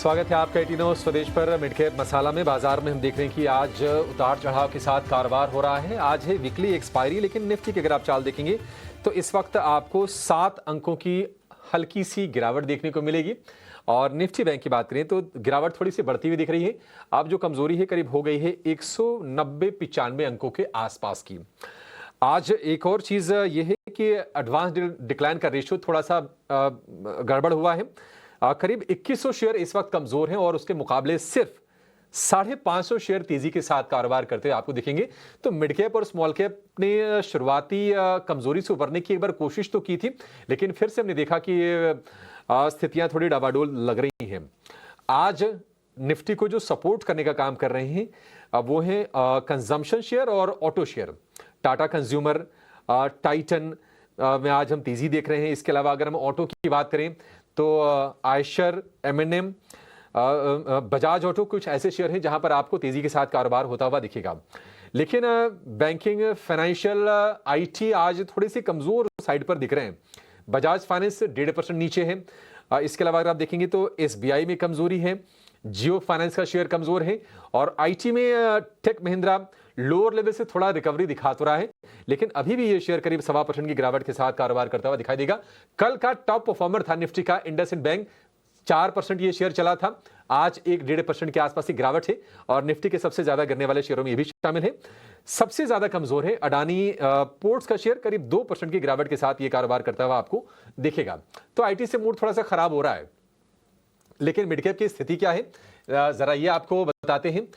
स्वागत है आपका 18 स्वदेश पर। मिड कैप मसाला में बाजार में हम देख रहे हैं कि आज उतार चढ़ाव के साथ कारोबार हो रहा है। आज है वीकली एक्सपायरी, लेकिन निफ्टी की अगर आप चाल देखेंगे तो इस वक्त आपको 7 अंकों की हल्की सी गिरावट देखने को मिलेगी। और निफ्टी बैंक की बात करें तो गिरावट थोड़ी सी बढ़ती हुई दिख रही है। अब जो कमजोरी है करीब हो गई है 190-95 अंकों के आसपास की। आज एक और चीज ये है कि एडवांस डिक्लाइन का रेशियो थोड़ा सा गड़बड़ हुआ है। करीब 2100 शेयर इस वक्त कमजोर हैं और उसके मुकाबले सिर्फ 550 शेयर तेजी के साथ कारोबार करते हुए आपको दिखेंगे। तो मिड कैप और स्मॉल कैप ने शुरुआती कमजोरी से उभरने की एक बार कोशिश तो की थी, लेकिन फिर से हमने देखा कि स्थितियां थोड़ी डावाडोल लग रही हैं। आज निफ्टी को जो सपोर्ट करने का काम कर रहे हैं वो है कंजम्पशन शेयर और auto share. Tata consumer, Titan में आज हम तेजी देख रहे हैं। इसके अलावा अगर हम ऑटो की बात करें तो आयशर, M&M, बजाज ऑटो, कुछ ऐसे शेयर हैं जहां पर आपको तेजी के साथ कारोबार होता हुआ दिखेगा। लेकिन बैंकिंग, फाइनेंशियल, IT आज थोड़ी सी कमजोर साइड पर दिख रहे हैं। बजाज फाइनेंस 1.5% नीचे है। इसके अलावा अगर आप देखेंगे तो SBI में कमजोरी है, जियो फाइनेंस का शेयर कमजोर है और IT में टेक महिंद्रा लोअर लेवल से थोड़ा रिकवरी दिखा तो रहा है, लेकिन अभी भी ये शेयर करीब 1.25% की गिरावट के साथ कारोबार करता हुआ दिखाई देगा। कल का टॉप परफॉर्मर था निफ्टी का इंडसइंड बैंक, 4% ये शेयर चला था। आज 1-1.5% के आसपास की गिरावट है और निफ्टी के सबसे ज्यादा गिरने वाले शेयरों में ये भी शामिल है। सबसे ज्यादा कमजोर है अडानी पोर्ट्स का शेयर, करीब 2% की गिरावट के साथ ये कारोबार करता हुआ आपको दिखेगा। तो IT से मूड थोड़ा सा खराब हो रहा है, लेकिन मिड कैप की स्थिति क्या है जरा ये आपको बताते हैं।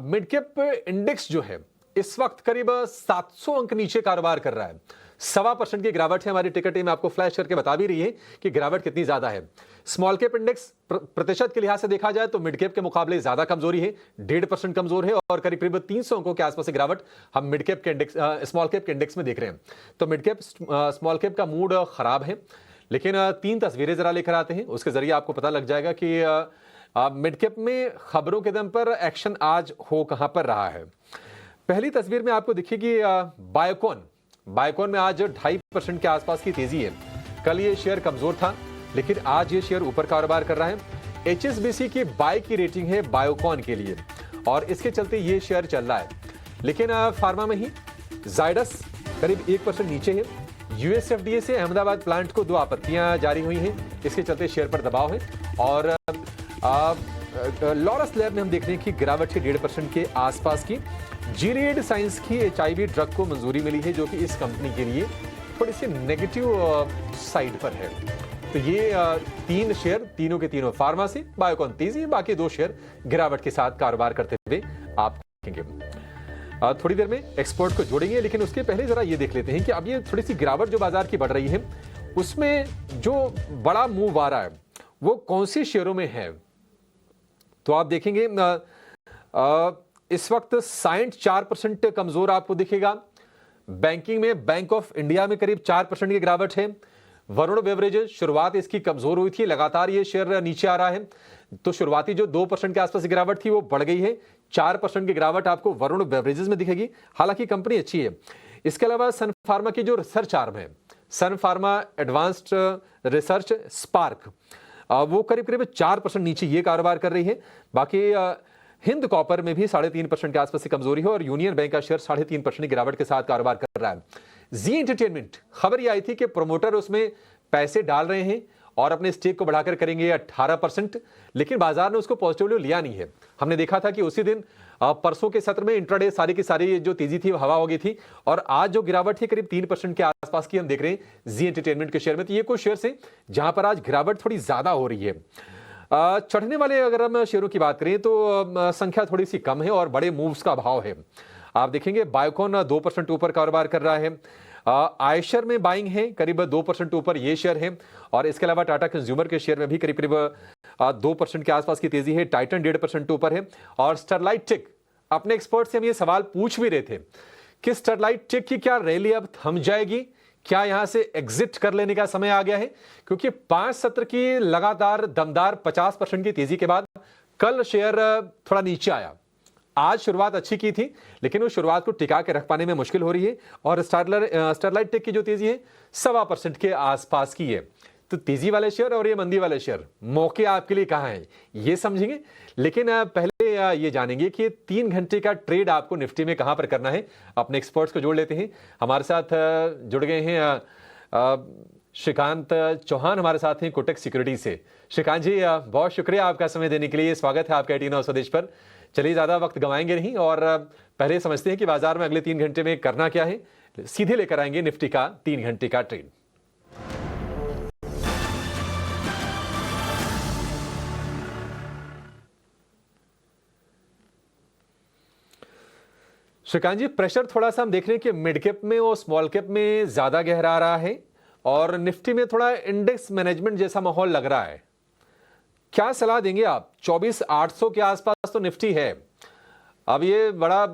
मिड कैप इंडेक्स जो है इस वक्त करीब 700 अंक नीचे कारोबार कर रहा है। 1.25% की गिरावट है। हमारी टिकट टीम आपको फ्लैश करके बता भी रही है कि गिरावट कितनी ज्यादा है। स्मॉल कैप इंडेक्स प्रतिशत के लिहाज से देखा जाए तो मिड कैप के मुकाबले ज्यादा कमजोरी है, 1.5% कमजोर है और करीब करीब 300 अंकों के आसपास की गिरावट हम मिड कैप के इंडेक्स, स्मॉल कैप के इंडेक्स में देख रहे हैं। तो मिड कैप, स्मॉल कैप का मूड खराब है, लेकिन 3 तस्वीरें जरा लेकर आते हैं, उसके जरिए आपको पता लग जाएगा कि मिड कैप में खबरों के दम पर एक्शन आज हो कहां पर रहा है। पहली तस्वीर में आपको दिखेगी बायोकॉन में आज 2.5% के आसपास की तेजी है। कल ये शेयर कमजोर था, लेकिन आज ये शेयर ऊपर कारोबार कर रहा है। HSBC की बाय की रेटिंग है बायोकॉन के लिए और इसके चलते ये शेयर चल रहा है। लेकिन फार्मा में ही जायडस करीब 1% नीचे है। USFDA से अहमदाबाद प्लांट को 2 आपत्तियां जारी हुई हैं, इसके चलते शेयर पर दबाव है। और लॉरस लैब में हम देख रहे हैं कि गिरावट है 1.5% के आसपास की। जीरेड साइंस की HIV ड्रग को मंजूरी मिली है, जो कि इस कंपनी के लिए थोड़ी सी नेगेटिव साइड पर है। तो ये 3 शेयर, तीनों के तीनों फार्मा से, बायोकॉन तेजी, बाकी 2 शेयर गिरावट के साथ कारोबार करते हुए आप देखेंगे। थोड़ी देर में एक्सपर्ट को जोड़ेंगे, लेकिन उसके पहले जरा ये देख लेते हैं कि अब ये थोड़ी सी गिरावट जो बाजार की बढ़ रही है उसमें जो बड़ा मूव आ रहा है वो कौन सी शेयरों में है। तो आप देखेंगे इस वक्त साइंट 4% कमजोर आपको दिखेगा। बैंकिंग में बैंक ऑफ इंडिया में करीब 4% की गिरावट है। वरुण बेवरेजेस, शुरुआत इसकी कमजोर हुई थी, लगातार ये शेयर नीचे आ रहा है। तो शुरुआती जो 2% के आसपास की गिरावट थी वो बढ़ गई है। 4% की गिरावट आपको वरुण बेवरेजेस में दिखेगी, हालांकि कंपनी अच्छी है। इसके अलावा सन फार्मा की जो रिसर्च आर्म है, सन फार्मा एडवांस्ड रिसर्च स्पार्क, वो करीब करीब 4% नीचे ये कारोबार कर रही है। बाकी हिंद कॉपर में भी 3.5% के आसपास की कमजोरी है और यूनियन बैंक का शेयर 3.5% की गिरावट के साथ कारोबार कर रहा है। जी एंटरटेनमेंट, खबर ये आई थी कि प्रमोटर उसमें पैसे डाल रहे हैं और अपने स्टेक को बढ़ाकर करेंगे 18%, लेकिन बाजार ने उसको पॉजिटिवली लिया नहीं है। हमने देखा था कि उसी दिन परसों के सत्र में इंट्राडे सारी की सारी जो तेजी थी वो हवा हो गई थी और आज जो गिरावट थी करीब 3% के आसपास की हम देख रहे हैं जी एंटरटेनमेंट के शेयर में। तो ये कुछ शेयर है जहां पर आज गिरावट थोड़ी ज्यादा हो रही है। चढ़ने वाले अगर हम शेयरों की बात करें तो संख्या थोड़ी सी कम है और बड़े मूव्स का अभाव है। आप देखेंगे बायोकॉन 2% ऊपर कारोबार कर रहा है। आयशर में बाइंग है, करीब 2% ऊपर ये शेयर है और इसके अलावा टाटा कंज्यूमर के शेयर में भी करीब करीब 2% के आसपास की तेजी है। टाइटन 1.5% ऊपर है और स्टरलाइट टेक, अपने एक्सपर्ट से हम ये सवाल पूछ भी रहे थे कि स्टरलाइट टेक की क्या रैली अब थम जाएगी, क्या यहां से एग्जिट कर लेने का समय आ गया है, क्योंकि 5 सत्र की लगातार दमदार 50% की तेजी के बाद कल शेयर थोड़ा नीचे आया। आज शुरुआत अच्छी की थी, लेकिन उस शुरुआत को टिका के रख पाने में मुश्किल हो रही है और स्टरलाइट टेक की जो तेजी है 1.25% के आसपास की है। तो तेजी वाले शेयर और ये मंदी वाले शेयर मौके आपके लिए कहाँ हैं, ये समझेंगे। लेकिन पहले ये जानेंगे कि 3 घंटे का ट्रेड आपको निफ्टी में कहाँ पर करना है। अपने एक्सपर्ट्स को जोड़ लेते हैं। हमारे साथ जुड़ गए हैं श्रीकांत चौहान, हमारे साथ हैं कोटक सिक्योरिटी से। श्रीकांत जी, बहुत शुक्रिया आपका समय देने के लिए। स्वागत है आपका 18 स्वदेश पर। चलिए, ज़्यादा वक्त गंवाएंगे नहीं और पहले समझते हैं कि बाजार में अगले 3 घंटे में करना क्या है। सीधे लेकर आएंगे निफ्टी का 3 घंटे का ट्रेड। श्रीकांत जी, प्रेशर थोड़ा सा हम देख रहे हैं कि मिड कैप में और स्मॉल कैप में ज्यादा गहरा आ रहा है और निफ्टी में थोड़ा इंडेक्स मैनेजमेंट जैसा माहौल लग रहा है। क्या सलाह देंगे आप? 24,800 के आसपास तो निफ्टी है। अब ये बड़ा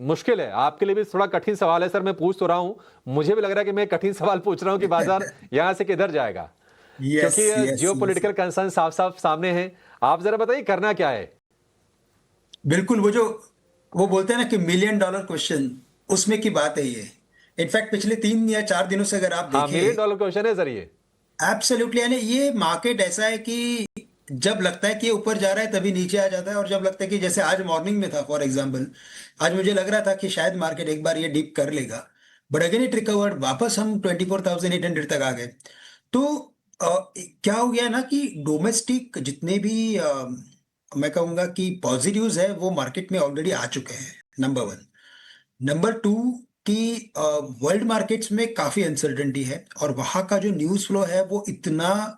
मुश्किल है, आपके लिए भी थोड़ा कठिन सवाल है। सर, मैं पूछ तो रहा हूं, मुझे भी लग रहा है कि मैं कठिन सवाल पूछ रहा हूं कि बाजार यहां से किधर जाएगा। क्योंकि जियोपॉलिटिकल कंसर्न साफ साफ सामने हैं। आप जरा बताइए करना क्या है। बिल्कुल, वो बोलते हैं ना कि $1,000,000 क्वेश्चन, उसमें की बात है ये। इनफैक्ट पिछले 3 या 4 दिनों से अगर आप हाँ, देखें, $1,000,000 क्वेश्चन है सर ये। एब्सोल्युटली, यानी ये मार्केट ऐसा है कि जब लगता है कि ये ऊपर जा रहा है तभी नीचे आ जाता है, और जब लगता है कि जैसे आज मॉर्निंग में था फॉर एग्जांपल, आज मुझे लग रहा था कि शायद मार्केट एक बार ये डिप कर लेगा, बट अगेन इट रिकवर्ड, वापस हम 24,800 तक आ गए। तो क्या हो गया ना कि डोमेस्टिक जितने भी मैं कहूंगा कि पॉजिटिव्स है वो मार्केट में ऑलरेडी आ चुके हैं, नंबर वन। नंबर टू कि वर्ल्ड मार्केट्स में काफ़ी अनसर्टेनिटी है, और वहाँ का जो न्यूज़ फ्लो है वो इतना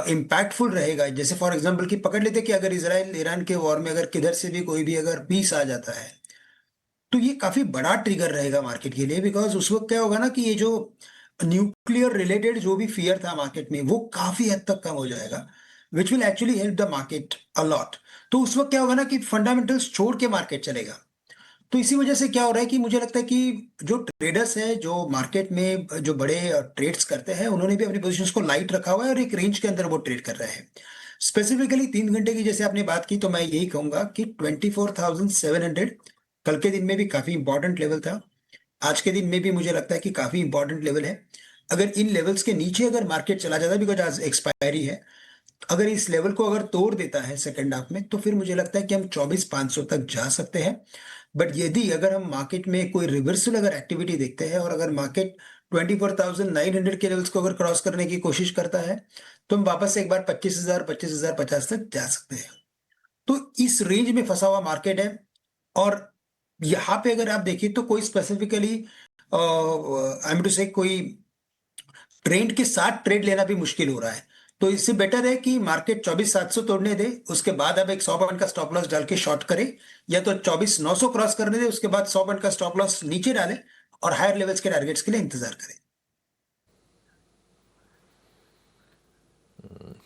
इम्पैक्टफुल रहेगा। जैसे फॉर एग्जांपल कि पकड़ लेते कि अगर इसराइल ईरान के वॉर में अगर किधर से भी कोई भी अगर पीस आ जाता है, तो ये काफ़ी बड़ा ट्रिगर रहेगा मार्केट के लिए। बिकॉज उस वक्त क्या होगा ना कि ये जो न्यूक्लियर रिलेटेड जो भी फियर था मार्केट में वो काफ़ी हद तक कम हो जाएगा, which will actually help the market a lot. तो उस वक्त क्या होगा ना कि फंडामेंटल्स छोड़ के मार्केट चलेगा। तो इसी वजह से क्या हो रहा है कि मुझे लगता है कि जो ट्रेडर्स हैं जो मार्केट में जो बड़े ट्रेड्स करते हैं, उन्होंने भी अपनी पोजीशंस को लाइट रखा हुआ है और एक रेंज के अंदर वो ट्रेड कर रहे हैं। स्पेसिफिकली 3 घंटे की जैसे आपने बात की, तो मैं यही कहूंगा कि 24,700 कल के दिन में भी काफी इंपॉर्टेंट लेवल था, आज के दिन में भी मुझे लगता है कि काफी इंपॉर्टेंट लेवल है। अगर इन लेवल्स के नीचे अगर मार्केट चला जाता है, बिकॉज आज एक्सपायरी है, अगर इस लेवल को अगर तोड़ देता है सेकंड हाफ में, तो फिर मुझे लगता है कि हम 24,500 तक जा सकते हैं। बट यदि अगर हम मार्केट में कोई रिवर्सल अगर एक्टिविटी देखते हैं और अगर मार्केट 24,900 के लेवल्स को अगर क्रॉस करने की कोशिश करता है, तो हम वापस से एक बार 25,050 तक जा सकते हैं। तो इस रेंज में फंसा हुआ मार्केट है, और यहाँ पे अगर आप देखिए तो कोई स्पेसिफिकली आई एम टू से कोई ट्रेंड के साथ ट्रेड लेना भी मुश्किल हो रहा है। तो इससे बेटर है कि मार्केट 24,700 तोड़ने दे, उसके बाद अब एक 100 पॉइंट का स्टॉप लॉस डाल के शॉर्ट करे, या तो 24,900 क्रॉस करने दे, उसके बाद 100 पॉइंट का स्टॉप लॉस नीचे डाले और हायर लेवल्स के टारगेट्स के लिए इंतजार करें।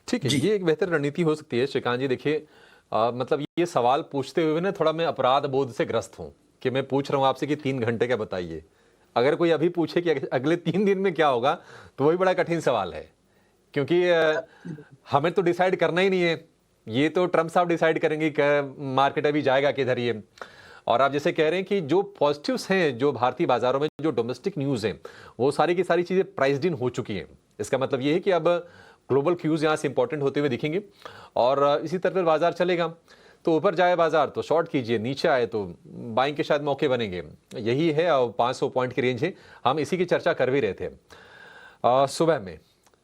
ठीक है, जी। ये एक बेहतर रणनीति हो सकती है। श्रीकांत जी, देखिए, मतलब ये सवाल पूछते हुए ना थोड़ा मैं अपराध बोध से ग्रस्त हूं कि मैं पूछ रहा हूं आपसे कि 3 घंटे का बताइए। अगर कोई अभी पूछे कि अगले 3 दिन में क्या होगा, तो वही बड़ा कठिन सवाल है। क्योंकि हमें तो डिसाइड करना ही नहीं है, ये तो ट्रम्प साहब डिसाइड करेंगे कि मार्केट अभी जाएगा किधर ये। और आप जैसे कह रहे हैं कि जो पॉजिटिव्स हैं, जो भारतीय बाजारों में जो डोमेस्टिक न्यूज़ हैं, वो सारी की सारी चीज़ें प्राइस्ड इन हो चुकी हैं। इसका मतलब ये है कि अब ग्लोबल क्यूज यहाँ से इंपॉर्टेंट होते हुए दिखेंगे और इसी तरह बाजार चलेगा। तो ऊपर जाए बाजार तो शॉर्ट कीजिए, नीचे आए तो बाइंग के शायद मौके बनेंगे। यही है, 500 पॉइंट की रेंज है। हम इसी की चर्चा कर भी रहे थे सुबह में।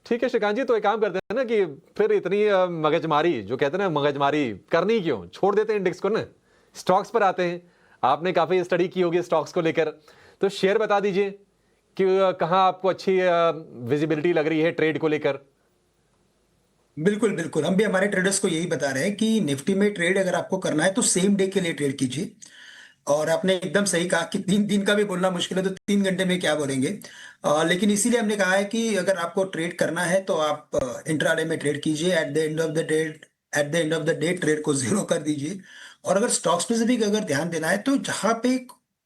ठीक है श्रीकांत जी, तो एक काम करते हैं ना कि फिर इतनी मगजमारी, जो कहते हैं ना मगजमारी करनी क्यों, छोड़ देते हैं इंडेक्स को ना, स्टॉक्स पर आते हैं। आपने काफी स्टडी की होगी स्टॉक्स को लेकर, तो शेयर बता दीजिए कि कहाँ आपको अच्छी विजिबिलिटी लग रही है ट्रेड को लेकर। बिल्कुल बिल्कुल, हम भी हमारे ट्रेडर्स को यही बता रहे हैं कि निफ्टी में ट्रेड अगर आपको करना है तो सेम डे के लिए ट्रेड कीजिए। और आपने एकदम सही कहा कि 3 दिन का भी बोलना मुश्किल है, तो 3 घंटे में क्या बोलेंगे। लेकिन इसीलिए हमने कहा है कि अगर आपको ट्रेड करना है तो आप इंट्राडे में ट्रेड कीजिए, at the end of the day trade को जीरो कर दीजिए। और अगर स्टॉक स्पेसिफिक अगर ध्यान देना है तो जहां पे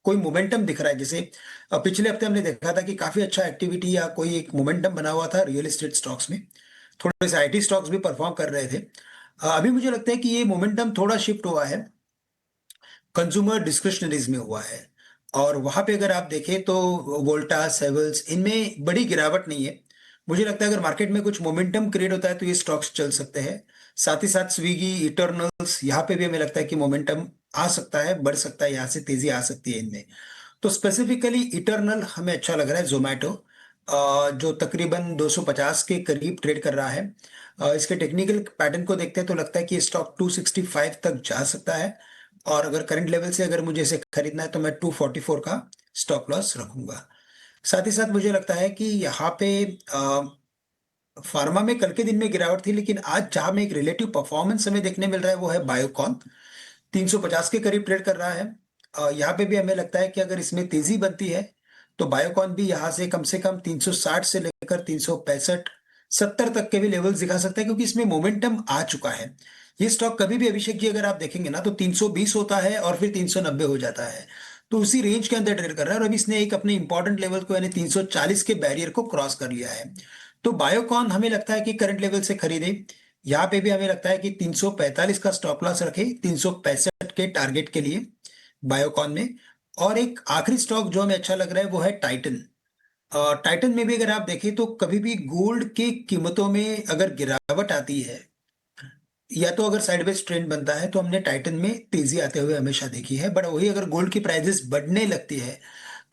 कोई मोमेंटम दिख रहा है, जैसे पिछले हफ्ते हमने देखा था कि काफी अच्छा एक्टिविटी या कोई एक मोमेंटम बना हुआ था रियल एस्टेट स्टॉक्स में, थोड़े से आईटी स्टॉक्स भी परफॉर्म कर रहे थे। अभी मुझे लगता है कि ये मोमेंटम थोड़ा शिफ्ट हुआ है, कंज्यूमर डिस्क्रिशनरीज में हुआ है। और वहां पे अगर आप देखें तो वोल्टास, हेवल्स, इनमें बड़ी गिरावट नहीं है। मुझे लगता है अगर मार्केट में कुछ मोमेंटम क्रिएट होता है तो ये स्टॉक्स चल सकते हैं। साथ ही साथ स्विगी, इटर्नल्स, यहाँ पे भी हमें लगता है कि मोमेंटम आ सकता है, बढ़ सकता है, यहाँ से तेजी आ सकती है इनमें। तो स्पेसिफिकली इटर्नल हमें अच्छा लग रहा है। जोमेटो जो तकरीबन 250 के करीब ट्रेड कर रहा है। इसके टेक्निकल पैटर्न को देखते हैं तो लगता है कि स्टॉक 265 तक जा सकता है। और अगर करंट लेवल से अगर मुझे इसे खरीदना है तो मैं 244 का स्टॉप लॉस रखूंगा। साथ ही साथ मुझे लगता है कि यहाँ पे फार्मा में कल के दिन में गिरावट थी, लेकिन आज जहां में एक रिलेटिव परफॉर्मेंस हमें देखने मिल रहा है वो है बायोकॉन। 350 के करीब ट्रेड कर रहा है। यहाँ पे भी हमें लगता है कि अगर इसमें तेजी बनती है तो बायोकॉन भी यहाँ से कम 360 से लेकर 365 70 तक के भी लेवल्स दिखा सकता है, क्योंकि इसमें मोमेंटम आ चुका है। ये स्टॉक कभी भी, अभिषेक जी, अगर आप देखेंगे ना तो 320 होता है और फिर 390 हो जाता है। तो उसी रेंज के अंदर ट्रेड कर रहा है और अभी इसने एक अपने इंपॉर्टेंट लेवल को यानी 340 के बैरियर को क्रॉस कर लिया है। तो बायोकॉन हमें लगता है कि करंट लेवल से खरीदे। यहाँ पे भी हमें लगता है कि 345 का स्टॉप लॉस रखे 365 के टारगेट के लिए बायोकॉन में। और एक आखिरी स्टॉक जो हमें अच्छा लग रहा है वो है टाइटन। टाइटन में भी अगर आप देखें तो कभी भी गोल्ड की कीमतों में अगर गिरावट आती है या तो अगर साइडवेज ट्रेंड बनता है तो हमने टाइटन में तेजी आते हुए हमेशा देखी है। बट वही अगर गोल्ड की प्राइसेस बढ़ने लगती है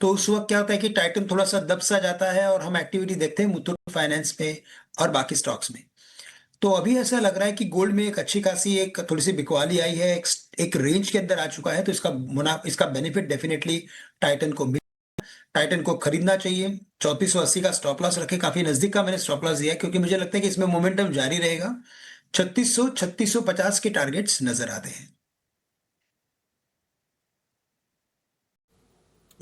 तो उस वक्त क्या होता है कि टाइटन थोड़ा सा दब सा जाता है और हम एक्टिविटी देखते हैं मुथूट फाइनेंस में और बाकी स्टॉक्स में। तो अभी ऐसा लग रहा है कि गोल्ड में एक अच्छी खासी एक थोड़ी सी बिकवाली आई है, एक रेंज के अंदर आ चुका है, तो इसका बेनिफिट डेफिनेटली टाइटन को मिल टाइटन को खरीदना चाहिए। 3480 का स्टॉप लॉस रखे, काफी नजदीक का मैंने स्टॉप लॉस दिया है क्योंकि मुझे लगता है कि इसमें मोमेंटम जारी रहेगा। 3600 3650 के टारगेट्स नजर आते हैं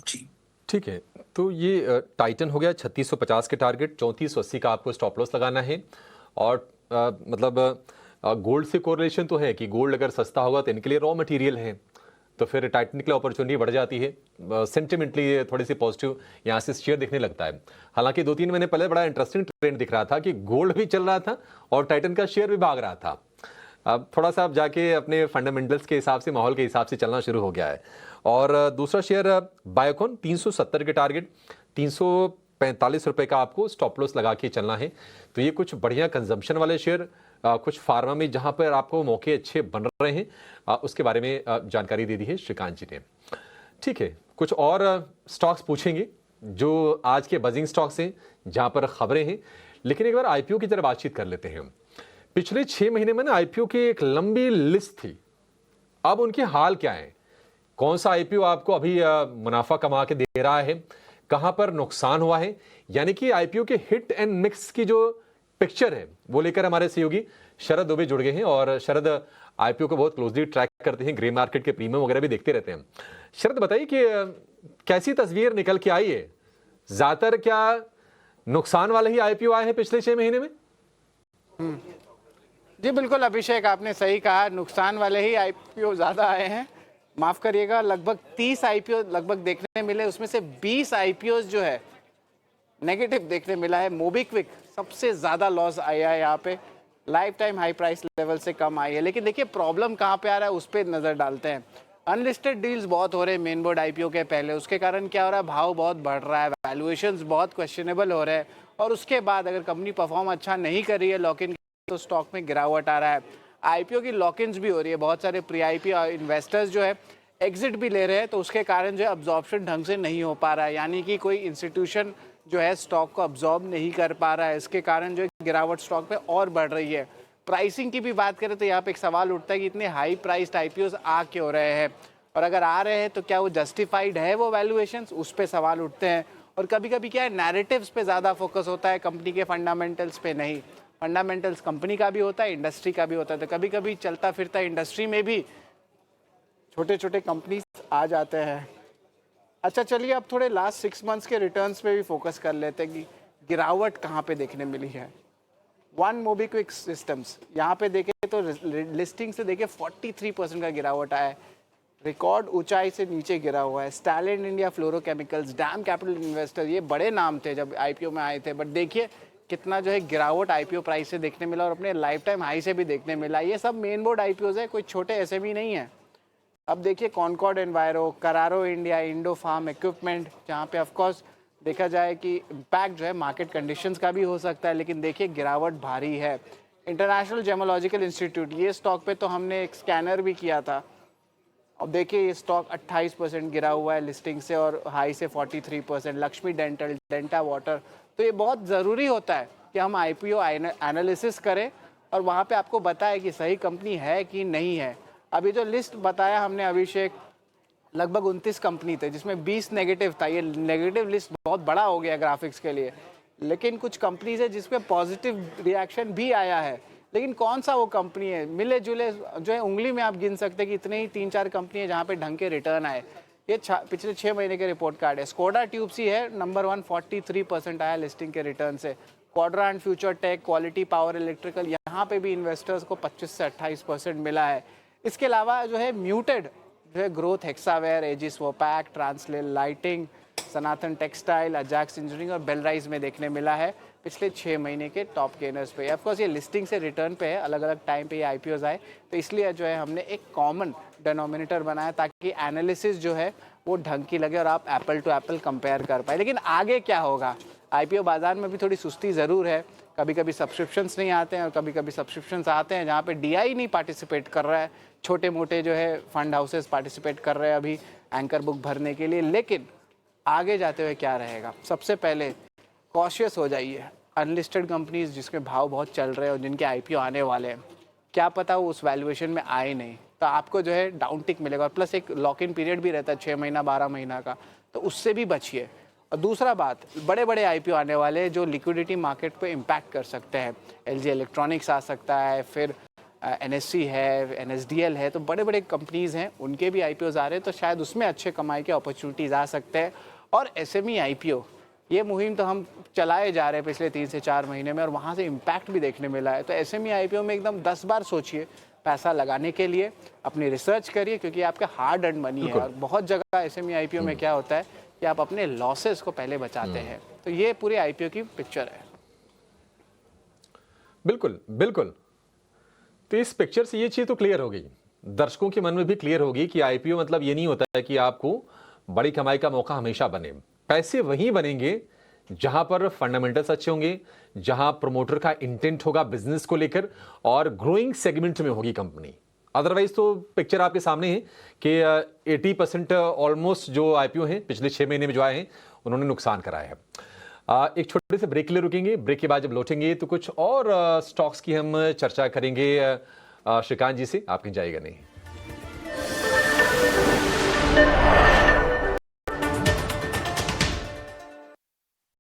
जी। ठीक है। तो ये टाइटन हो गया 3650 के टारगेट, 3480 का आपको स्टॉप लॉस लगाना है। और मतलब गोल्ड से कोरिलेशन तो है कि गोल्ड अगर सस्ता होगा तो इनके लिए रॉ मटेरियल है, तो फिर टाइटन के लिए अपॉर्चुनिटी बढ़ जाती है। सेंटिमेंटली थोड़ी सी पॉजिटिव यहाँ से शेयर दिखने लगता है। हालांकि 2-3 महीने पहले बड़ा इंटरेस्टिंग ट्रेंड दिख रहा था कि गोल्ड भी चल रहा था और टाइटन का शेयर भी भाग रहा था। अब थोड़ा सा आप जाके अपने फंडामेंटल्स के हिसाब से, माहौल के हिसाब से चलना शुरू हो गया है। और दूसरा शेयर बायोकॉन 370 के टारगेट, 345 रुपए का आपको स्टॉप लॉस लगा के चलना है। तो ये कुछ बढ़िया कंजम्पशन वाले शेयर, कुछ फार्मा में जहां पर आपको मौके अच्छे बन रहे हैं, उसके बारे में जानकारी दे दी है श्रीकांत जी ने। ठीक है, कुछ और स्टॉक्स पूछेंगे जो आज के बजिंग स्टॉक्स हैं जहां पर खबरें हैं, लेकिन एक बार आईपीओ की तरफ बातचीत कर लेते हैं। पिछले 6 महीने में ना आईपीओ की एक लंबी लिस्ट थी, अब उनके हाल क्या है? कौन सा आईपीओ आपको अभी मुनाफा कमा के दे रहा है, कहां पर नुकसान हुआ है? यानी कि आईपीओ के हिट एंड मिक्स की जो पिक्चर है वो लेकर हमारे सहयोगी शरद दुबे जुड़ गए हैं। और शरद आईपीओ को बहुत क्लोजली ट्रैक करते हैं, ग्रे मार्केट के प्रीमियम वगैरह भी देखते रहते हैं। शरद बताइए कि कैसी तस्वीर निकल के आई है? ज्यादातर क्या नुकसान वाले ही आईपीओ आए हैं पिछले 6 महीने में? जी बिल्कुल अभिषेक, आपने सही कहा, नुकसान वाले ही आईपीओ ज़्यादा आए हैं। माफ़ करिएगा, लगभग 30 आईपीओ लगभग देखने मिले, उसमें से 20 आईपीओ जो है नेगेटिव देखने मिला है। मोबीक्विक सबसे ज़्यादा लॉस आया है यहाँ पे, life time high price level से कम आई है। लेकिन देखिए प्रॉब्लम कहाँ पे आ रहा है उस पर नज़र डालते हैं। अनलिस्टेड डील्स बहुत हो रहे हैं मेन बोर्ड आईपीओ के पहले, उसके कारण क्या हो रहा है, भाव बहुत बढ़ रहा है, वैल्यूएशंस बहुत क्वेश्चनएबल हो रहे हैं। और उसके बाद अगर कंपनी परफॉर्म अच्छा नहीं कर रही है लॉक इन, तो स्टॉक में गिरावट आ रहा है। आईपीओ की लॉक-इन्स भी हो रही है, बहुत सारे प्री आईपीओ इन्वेस्टर्स जो है एग्जिट भी ले रहे हैं, तो उसके कारण जो है अब्जॉर्प्शन ढंग से नहीं हो पा रहा है, यानी कि कोई इंस्टीट्यूशन जो है स्टॉक को अब्जॉर्ब नहीं कर पा रहा है। इसके कारण जो है गिरावट स्टॉक पे और बढ़ रही है। प्राइसिंग की भी बात करें तो यहाँ पे एक सवाल उठता है कि इतने हाई प्राइस्ड आईपीओ आ क्यों हो रहे हैं, और अगर आ रहे हैं तो क्या वो जस्टिफाइड है वो वैल्यूएशंस, उस पर सवाल उठते हैं। और कभी कभी क्या है, नैरेटिव्स पे ज़्यादा फोकस होता है, कंपनी के फंडामेंटल्स पे नहीं। फंडामेंटल्स कंपनी का भी होता है, इंडस्ट्री का भी होता है, तो कभी कभी चलता फिरता इंडस्ट्री में भी छोटे छोटे कंपनीज आ जाते हैं। अच्छा चलिए अब थोड़े लास्ट 6 मंथ्स के रिटर्न्स पे भी फोकस कर लेते हैं कि गिरावट कहाँ पे देखने मिली है। वन मोबीक्विक सिस्टम्स यहाँ पे देखें तो लिस्टिंग से देखें 43% का गिरावट आया है, रिकॉर्ड ऊंचाई से नीचे गिरा हुआ है। Stalin India fluorochemicals, dam capital investor, ये बड़े नाम थे जब आईपीओ में आए थे, बट देखिए कितना जो है गिरावट आईपीओ प्राइस से देखने मिला और अपने लाइफ टाइम हाई से भी देखने मिला। ये सब मेन बोर्ड आईपीओज है, कोई छोटे एसएमई नहीं है। अब देखिए Concord Enviro, Carraro India, Indo Farm Equipment, जहाँ पे ऑफकोर्स देखा जाए कि इम्पैक्ट जो है मार्केट कंडीशंस का भी हो सकता है, लेकिन देखिए गिरावट भारी है। इंटरनेशनल जेमोलॉजिकल इंस्टीट्यूट, ये स्टॉक पे तो हमने एक स्कैनर भी किया था। अब देखिए ये स्टॉक 28% गिरा हुआ है लिस्टिंग से और हाई से 43%। लक्ष्मी डेंटल, डेंटा वाटर, तो ये बहुत ज़रूरी होता है कि हम IPO एनालिसिस करें और वहाँ पे आपको बताए कि सही कंपनी है कि नहीं है। अभी जो लिस्ट बताया हमने अभिषेक, लगभग 29 कंपनी थे जिसमें 20 नेगेटिव था। ये नेगेटिव लिस्ट बहुत बड़ा हो गया ग्राफिक्स के लिए, लेकिन कुछ कंपनीज है जिसमें पॉजिटिव रिएक्शन भी आया है। लेकिन कौन सा वो कंपनी है, मिले जुले जो है उंगली में आप गिन सकते हैं कि इतने ही 3-4 कंपनी है जहाँ पे ढंग के रिटर्न आए। ये पिछले 6 महीने के रिपोर्ट कार्ड है। स्कोडा ट्यूब्स ही है नंबर 1, 43% आया लिस्टिंग के रिटर्न से। Quadrant, Future Tek, Quality Power Electrical, यहाँ पे भी इन्वेस्टर्स को 25 से 28% मिला है। इसके अलावा जो है म्यूटेड जो है growth, Hexaware, Aegis Vopak, Transrail Lighting, Sanatan Textile, Ajax Engineering और बेलराइज में देखने मिला है पिछले 6 महीने के टॉप गेनर्स पे। ऑफकोर्स ये लिस्टिंग से रिटर्न पे है, अलग अलग टाइम पे ये IPOs आए, तो इसलिए जो है हमने एक कॉमन डिनोमिनेटर बनाया ताकि एनालिसिस जो है वो ढंग की लगे और आप एप्पल टू एप्पल कंपेयर कर पाए। लेकिन आगे क्या होगा, IPO बाजार में भी थोड़ी सुस्ती ज़रूर है। कभी कभी सब्सक्रिप्शंस नहीं आते हैं और कभी कभी सब्सक्रिप्शंस आते हैं जहाँ पे DI नहीं पार्टिसिपेट कर रहा है, छोटे मोटे जो है फंड हाउसेस पार्टिसिपेट कर रहे हैं अभी एंकर बुक भरने के लिए। लेकिन आगे जाते हुए क्या रहेगा, सबसे पहले कॉशियस हो जाइए। अनलिस्टेड कंपनीज जिसके भाव बहुत चल रहे हैं और जिनके IPO आने वाले हैं, क्या पता वो उस वैल्यूएशन में आए नहीं, तो आपको जो है डाउन टिक मिलेगा। और प्लस एक लॉक इन पीरियड भी रहता है 6 महीना 12 महीना का, तो उससे भी बचिए। और दूसरा बात, बड़े बड़े IPO आने वाले जो लिक्विडिटी मार्केट पे इम्पैक्ट कर सकते हैं। LG इलेक्ट्रॉनिक्स आ सकता है, फिर NSC है, NSDL है, तो बड़े बड़े कंपनीज़ हैं, उनके भी IPOs आ रहे हैं, तो शायद उसमें अच्छे कमाई के अपॉर्चुनिटीज़ आ सकते हैं। और SME IPO, ये मुहिम तो हम चलाए जा रहे हैं पिछले 3 से 4 महीने में और वहाँ से इम्पैक्ट भी देखने मिला है। तो SME IPO में एकदम 10 बार सोचिए पैसा लगाने के लिए, अपनी रिसर्च करिए, क्योंकि आपका हार्ड अर्न मनी है। और बहुत जगह SME IPO में क्या होता है कि आप अपने लॉसेस को पहले बचाते हैं। तो ये पूरे IPO की पिक्चर है। बिल्कुल बिल्कुल। तो इस पिक्चर से ये चीज तो क्लियर हो गई, दर्शकों के मन में भी क्लियर होगी कि IPO मतलब ये नहीं होता है कि आपको बड़ी कमाई का मौका हमेशा बने। पैसे वहीं बनेंगे जहां पर फंडामेंटल्स अच्छे होंगे, जहां प्रमोटर का इंटेंट होगा बिजनेस को लेकर और ग्रोइंग सेगमेंट में होगी कंपनी। अदरवाइज तो पिक्चर आपके सामने है कि 80% ऑलमोस्ट जो IPO हैं पिछले 6 महीने में जो आए हैं उन्होंने नुकसान कराया है। एक छोटे से ब्रेक के लिए रुकेंगे, ब्रेक के बाद जब लौटेंगे तो कुछ और स्टॉक्स की हम चर्चा करेंगे श्रीकांत जी से, आप कहीं जाइएगा नहीं।